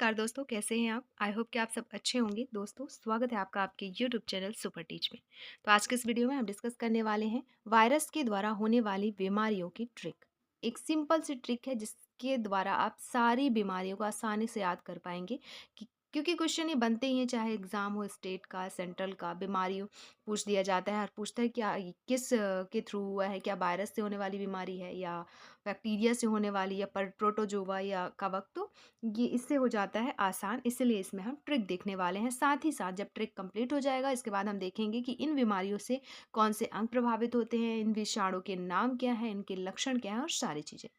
नमस्कार दोस्तों, कैसे हैं आप? आई होप कि आप सब अच्छे होंगे। दोस्तों, स्वागत है आपका आपके यूट्यूब चैनल सुपर टीच में। तो आज के इस वीडियो में हम डिस्कस करने वाले हैं वायरस के द्वारा होने वाली बीमारियों की ट्रिक। एक सिंपल सी ट्रिक है जिसके द्वारा आप सारी बीमारियों को आसानी से याद कर पाएंगे कि क्योंकि क्वेश्चन ये बनते ही हैं, चाहे एग्जाम हो स्टेट का, सेंट्रल का, बीमारियों पूछ दिया जाता है और पूछता है क्या ये किस के थ्रू हुआ है, क्या वायरस से होने वाली बीमारी है या बैक्टीरिया से होने वाली या प्रोटोजोवा या कवक। तो ये इससे हो जाता है आसान, इसीलिए इसमें हम ट्रिक देखने वाले हैं। साथ ही साथ जब ट्रिक कंप्लीट हो जाएगा इसके बाद हम देखेंगे कि इन बीमारियों से कौन से अंग प्रभावित होते हैं, इन विषाणु के नाम क्या हैं, इनके लक्षण क्या हैं और सारी चीज़ें।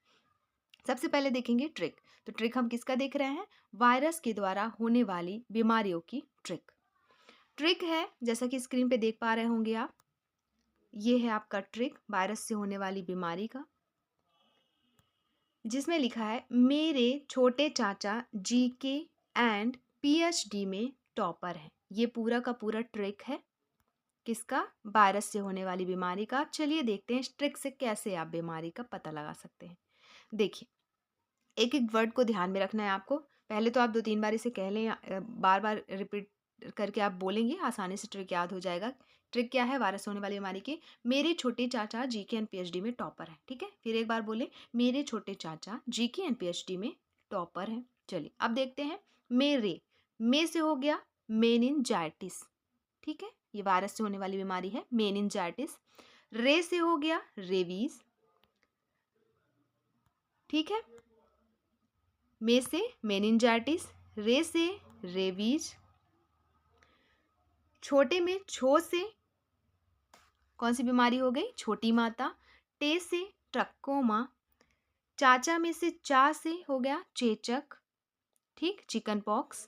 सबसे पहले देखेंगे ट्रिक। तो ट्रिक हम किसका देख रहे हैं? वायरस के द्वारा होने वाली बीमारियों की ट्रिक। ट्रिक है जैसा कि स्क्रीन पे देख पा रहे होंगे आप, ये है आपका ट्रिक वायरस से होने वाली बीमारी का, जिसमें लिखा है मेरे छोटे चाचा जीके एंड पीएचडी में टॉपर हैं। ये पूरा का पूरा ट्रिक है किसका? वायरस से होने वाली बीमारी का। आप चलिए देखते हैं इस ट्रिक से कैसे आप बीमारी का पता लगा सकते हैं। देखिए, एक एक वर्ड को ध्यान में रखना है आपको। पहले तो आप 2-3 बार इसे कह लें, बार बार रिपीट करके आप बोलेंगे, आसानी से ट्रिक याद हो जाएगा। ट्रिक क्या है वायरस होने वाली बीमारी की? मेरे छोटे चाचा जीके एंड पीएचडी में टॉपर है। ठीक है, फिर एक बार बोले, मेरे छोटे चाचा जीके एंड पीएचडी में टॉपर है। चलिए अब देखते हैं। मेरे में से हो गया मेनिनजाइटिस। ठीक है, ये वायरस से होने वाली बीमारी है मेनिनजाइटिस। रे से हो गया रेबीज। ठीक है, में से मेनिनजाइटिस, रे से रेबीज, छोटे में छो से कौन सी बीमारी हो गई? छोटी माता। टे से ट्रकोमा। चाचा में से चा से हो गया चेचक। ठीक, चिकन पॉक्स।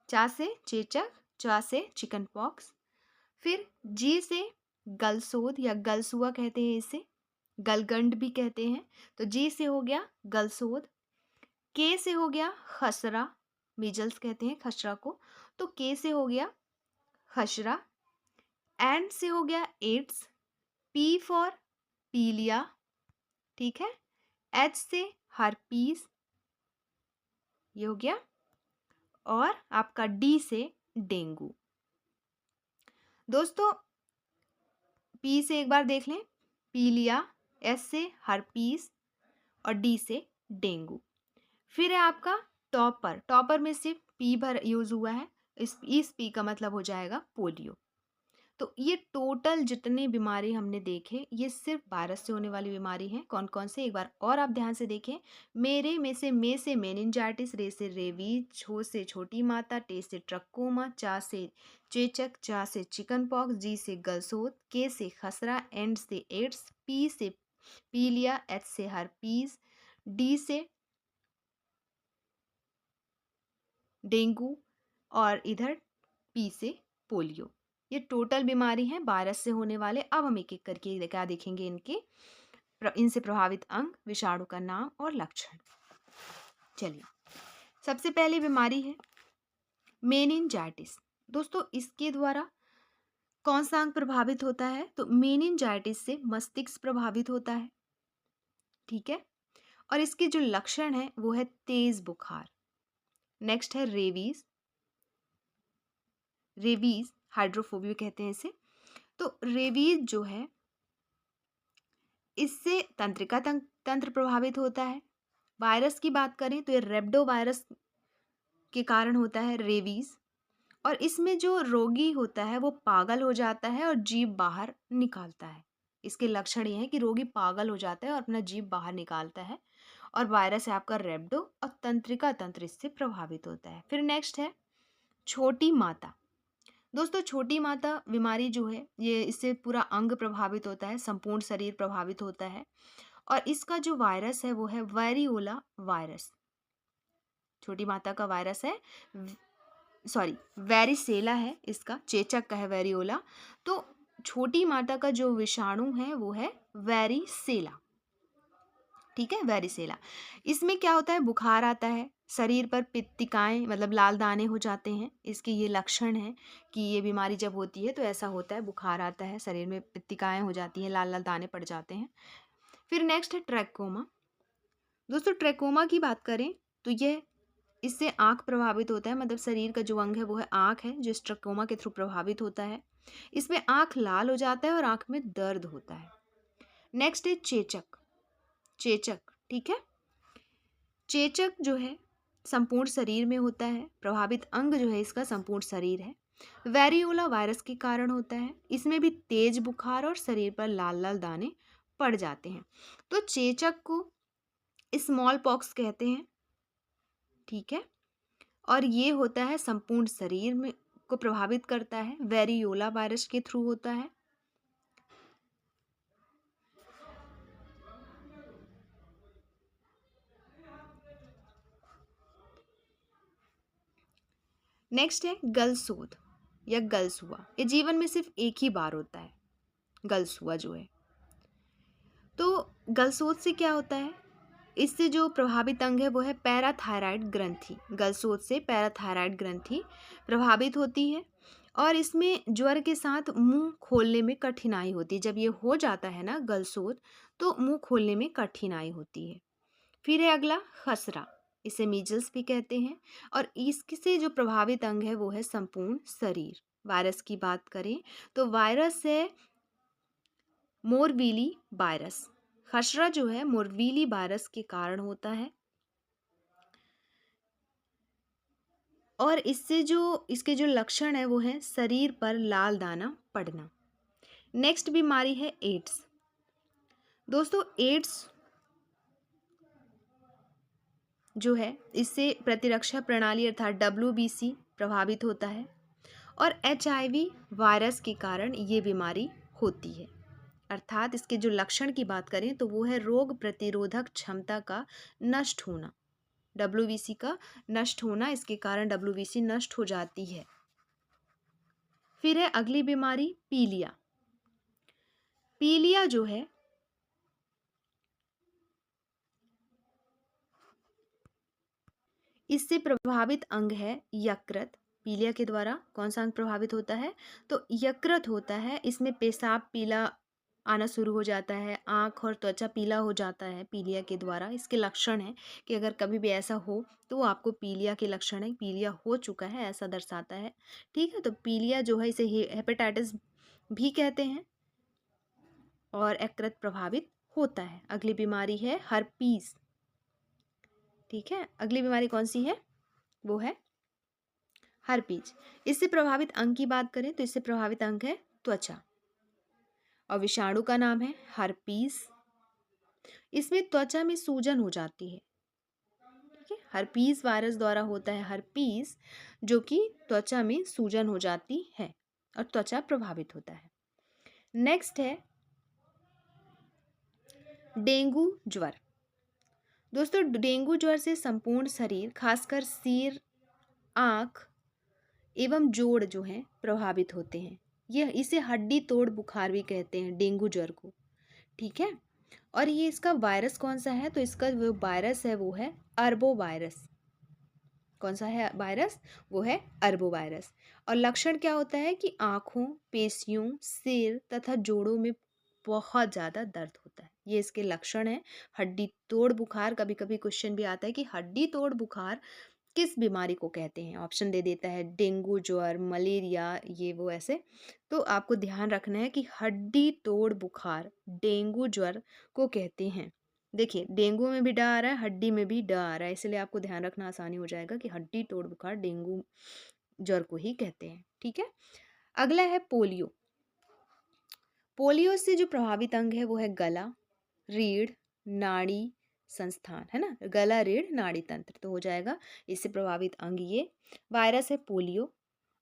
चा से चेचक, चा से चिकन पॉक्स। फिर जी से गलसोद या गलसुआ कहते हैं इसे, गलगंड भी कहते हैं। तो जी से हो गया गलसोद। के से हो गया खसरा, मीजल्स कहते हैं खसरा को, तो के से हो गया खसरा। एंड से हो गया एड्स, पी फॉर पीलिया। ठीक है, एच से हर्पीस, ये हो गया। और आपका डी से डेंगू। दोस्तों, पी से एक बार देख लें, पीलिया, एस से हर्पीस और डी से डेंगू। फिर है आपका टॉपर। टॉपर में सिर्फ पी भर यूज हुआ है, इस पी का मतलब हो जाएगा पोलियो। तो ये टोटल जितने बीमारी हमने देखे ये सिर्फ वायरस से होने वाली बीमारी है। कौन कौन से, एक बार और आप ध्यान से देखें। मेरे में से मेनिनजाइटिस, रे से रेबीज, छो से छोटी माता, टे से ट्रकोमा, चा से चेचक, चा से चिकन पॉक्स, जी से गलसोत, के से खसरा, एंड से एड्स, पी से पीलिया, एच से हर्पीज, डी से डेंगू और इधर पी से पोलियो। ये टोटल बीमारी है वायरस से होने वाले। अब हम एक एक करके क्या देखेंगे, इनसे प्रभावित अंग, विषाणु का नाम और लक्षण। चलिए, सबसे पहली बीमारी है मेनिनजाइटिस। दोस्तों, इसके द्वारा कौन सा अंग प्रभावित होता है? तो मेनिनजाइटिस से मस्तिष्क प्रभावित होता है। ठीक है, और इसके जो लक्षण है वो है तेज बुखार। नेक्स्ट है रेबीज। रेबीज हाइड्रोफोबिया कहते हैं इसे। तो रेबीज जो है इससे तंत्रिका तंत्र प्रभावित होता है। वायरस की बात करें तो ये रेब्डो वायरस के कारण होता है रेबीज। और इसमें जो रोगी होता है वो पागल हो जाता है और जीभ बाहर निकालता है। इसके लक्षण ये हैं कि रोगी पागल हो जाता है और अपना जीभ बाहर निकालता है। और वायरस है आपका रेब्डो और तंत्रिका तंत्र इससे प्रभावित होता है। फिर नेक्स्ट है छोटी माता। दोस्तों, छोटी माता बीमारी जो है ये इससे पूरा अंग प्रभावित होता है, संपूर्ण शरीर प्रभावित होता है। और इसका जो वायरस है वो है वेरियोला वायरस। छोटी माता का वायरस है, सॉरी वेरिसेला है, इसका चेचक का है वेरियोला। तो छोटी माता का जो विषाणु है वो है वेरिसेला। ठीक है, वेरिसेला। इसमें क्या होता है? बुखार आता है, शरीर पर पित्तिकाएं मतलब लाल दाने हो जाते हैं। इसके ये लक्षण हैं कि ये बीमारी जब होती है तो ऐसा होता है, बुखार आता है, शरीर में पित्तिकाएं हो जाती हैं, लाल लाल दाने पड़ जाते हैं। फिर नेक्स्ट है ट्रैकोमा। दोस्तों, ट्रैकोमा की बात करें तो यह इससे आँख प्रभावित होता है, मतलब शरीर का जो अंग है वो है आँख है, जो स्ट्रकोमा के थ्रू प्रभावित होता है। इसमें आँख लाल हो जाता है और आँख में दर्द होता है। नेक्स्ट है चेचक। चेचक, ठीक है। चेचक जो है संपूर्ण शरीर में होता है। प्रभावित अंग जो है इसका संपूर्ण शरीर है। वेरियोला वायरस के कारण होता है। इसमें भी तेज बुखार और शरीर पर लाल लाल दाने पड़ जाते हैं। तो चेचक को स्मॉल पॉक्स कहते हैं, ठीक है। और ये होता है संपूर्ण शरीर में को प्रभावित करता है, वेरियोला वायरस के थ्रू होता है। नेक्स्ट है गलसोद या गलसुआ। ये जीवन में सिर्फ एक ही बार होता है, गलसुआ जो है। तो गलसोद से क्या होता है, इससे जो प्रभावित अंग है वो है पैराथायराइड ग्रंथि। गलसोद से पैराथायराइड ग्रंथि प्रभावित होती है और इसमें ज्वर के साथ मुंह खोलने में कठिनाई होती है। जब ये हो जाता है ना गलसोद, तो मुंह खोलने में कठिनाई होती है। फिर है अगला खसरा, इसे मीजल्स भी कहते हैं। और इससे जो प्रभावित अंग है वो है संपूर्ण शरीर। वायरस की बात करें तो वायरस है मोरबीली वायरस। खसरा जो है मोरबीली वायरस के कारण होता है और इससे जो इसके जो लक्षण है वो है शरीर पर लाल दाना पड़ना। नेक्स्ट बीमारी है एड्स। दोस्तों एड्स जो है इससे प्रतिरक्षा प्रणाली अर्थात WBC प्रभावित होता है और HIV वायरस के कारण ये बीमारी होती है। अर्थात इसके जो लक्षण की बात करें तो वो है रोग प्रतिरोधक क्षमता का नष्ट होना। WBC का नष्ट होना, इसके कारण WBC नष्ट हो जाती है। फिर है अगली बीमारी पीलिया। पीलिया जो है इससे प्रभावित अंग है यकृत। पीलिया के द्वारा कौन सा अंग प्रभावित होता है, तो यकृत होता है। इसमें पेशाब पीला आना शुरू हो जाता है, आँख और त्वचा पीला हो जाता है पीलिया के द्वारा। इसके लक्षण है कि अगर कभी भी ऐसा हो तो आपको पीलिया के लक्षण है, पीलिया हो चुका है ऐसा दर्शाता है, ठीक है। तो पीलिया जो है इसे हेपेटाइटिस भी कहते हैं और यकृत प्रभावित होता है। अगली बीमारी है हर्पीस, ठीक है। अगली बीमारी कौन सी है, वो है हर्पीज। इससे प्रभावित अंग की बात करें तो इससे प्रभावित अंग है त्वचा और विषाणु का नाम है हर्पीज। इसमें त्वचा में सूजन हो जाती है, ठीक है। हर्पीज वायरस द्वारा होता है हर्पीज, जो कि त्वचा में सूजन हो जाती है और त्वचा प्रभावित होता है। नेक्स्ट है डेंगू ज्वर। दोस्तों डेंगू ज्वर से संपूर्ण शरीर खासकर सिर, आँख एवं जोड़ जो हैं प्रभावित होते हैं। यह इसे हड्डी तोड़ बुखार भी कहते हैं डेंगू ज्वर को, ठीक है। और ये इसका वायरस कौन सा है, तो इसका जो वायरस है वो है अरबो वायरस। कौन सा है वायरस, वो है अरबो वायरस। और लक्षण क्या होता है कि आँखों, पेशियों, सिर तथा जोड़ों में बहुत ज़्यादा दर्द होता है। ये इसके लक्षण है। हड्डी तोड़ बुखार, कभी कभी क्वेश्चन भी आता है कि हड्डी तोड़ बुखार किस बीमारी को कहते हैं। ऑप्शन दे देता है डेंगू ज्वर, मलेरिया, ये वो ऐसे। तो आपको ध्यान रखना है कि हड्डी तोड़ बुखार डेंगू ज्वर को कहते हैं। देखिए डेंगू में भी ड आ रहा है, हड्डी में भी ड आ रहा है, इसलिए आपको ध्यान रखना आसानी हो जाएगा कि हड्डी तोड़ बुखार डेंगू ज्वर को ही कहते हैं, ठीक है। अगला है पोलियो। पोलियो से जो प्रभावित अंग है वो है गला, रीढ़, नाड़ी संस्थान, है ना। गला, रीढ़, नाड़ी तंत्र तो हो जाएगा। इससे प्रभावित अंग ये वायरस है पोलियो।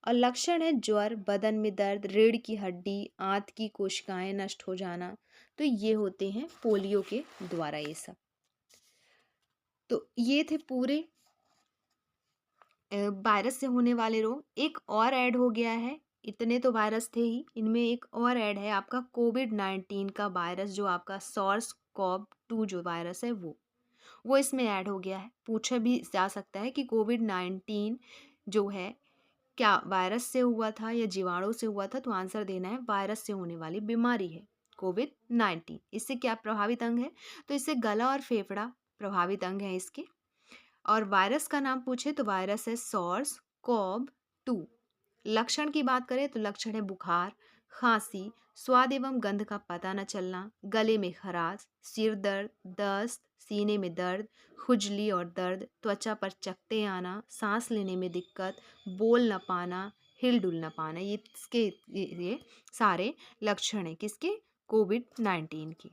और लक्षण है ज्वर, बदन में दर्द, रीढ़ की हड्डी, आंत की कोशिकाएं नष्ट हो जाना। तो ये होते हैं पोलियो के द्वारा ये सब। तो ये थे पूरे वायरस से होने वाले रोग। एक और ऐड हो गया है, इतने तो वायरस थे ही, इनमें एक और ऐड है आपका कोविड-19 का वायरस, जो आपका SARS-CoV-2 जो वायरस है वो इसमें ऐड हो गया है। पूछा भी जा सकता है कि कोविड-19 जो है क्या वायरस से हुआ था या जीवाणु से हुआ था, तो आंसर देना है वायरस से होने वाली बीमारी है कोविड-19। इससे क्या प्रभावित अंग है, तो इससे गला और फेफड़ा प्रभावित अंग है इसके। और वायरस का नाम पूछे तो वायरस है सॉर्स कॉव 2। लक्षण की बात करें तो लक्षण है बुखार, खांसी, स्वाद एवं गंध का पता न चलना, गले में खराश, सिर दर्द, दस्त, सीने में दर्द, खुजली और दर्द, त्वचा पर चकत्ते आना, सांस लेने में दिक्कत, बोल न पाना, हिल-डुल न पाना। ये सारे लक्षण हैं किसके? कोविड-19 के।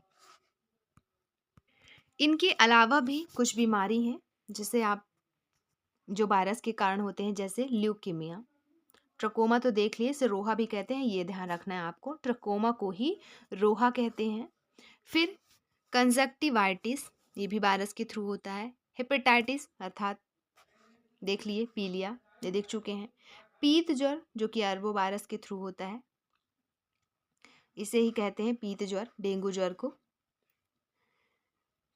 इनके अलावा भी कुछ बीमारी हैं जिसे आप जो वायरस के कारण होते हैं, जैसे ल्यूकीमिया, ट्रकोमा तो देख लिए, इसे रोहा भी कहते हैं, ये ध्यान रखना है आपको, ट्रकोमा को ही रोहा कहते हैं। फिर कंजक्टिवाइटिस, ये भी वायरस के थ्रू होता है। हेपेटाइटिस अर्थात देख लिए पीलिया, ये देख चुके हैं। पीत ज्वर जो कि अरबो वायरस के थ्रू होता है, इसे ही कहते हैं पीत ज्वर, डेंगू ज्वर को।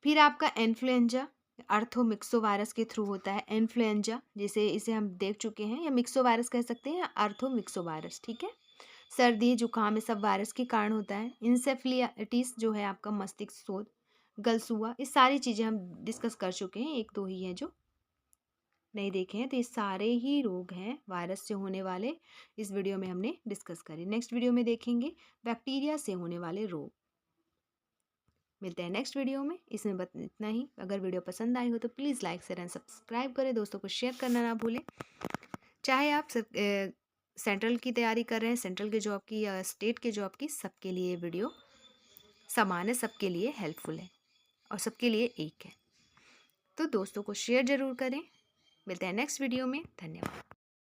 फिर आपका इन्फ्लुएंजा अर्थोमिक्सो वायरस के थ्रू होता है। इन्फ्लुएंजा इसे हम देख चुके हैं, या मिक्सो वायरस कह सकते हैं, या अर्थोमिक्सो वायरस, ठीक है। सर्दी जुकाम ये सब वायरस के कारण होता है। इंसेफ्लियाटिस जो है आपका मस्तिष्क शोथ, गलसुआ, ये सारी चीज़ें हम डिस्कस कर चुके हैं, एक दो ही हैं जो नहीं देखे हैं। तो ये सारे ही रोग हैं वायरस से होने वाले, इस वीडियो में हमने डिस्कस करें। नेक्स्ट वीडियो में देखेंगे बैक्टीरिया से होने वाले रोग। मिलते हैं नेक्स्ट वीडियो में। इसमें बस इतना ही। अगर वीडियो पसंद आई हो तो please like share and subscribe करें, दोस्तों को शेयर करना ना भूलें। चाहे आप सेंट्रल की तैयारी कर रहे हैं, सेंट्रल के जॉब की या स्टेट के जॉब की, सबके लिए वीडियो समान है, सबके लिए हेल्पफुल है और सबके लिए एक है। तो दोस्तों को शेयर ज़रूर करें। मिलते हैं नेक्स्ट वीडियो में। धन्यवाद।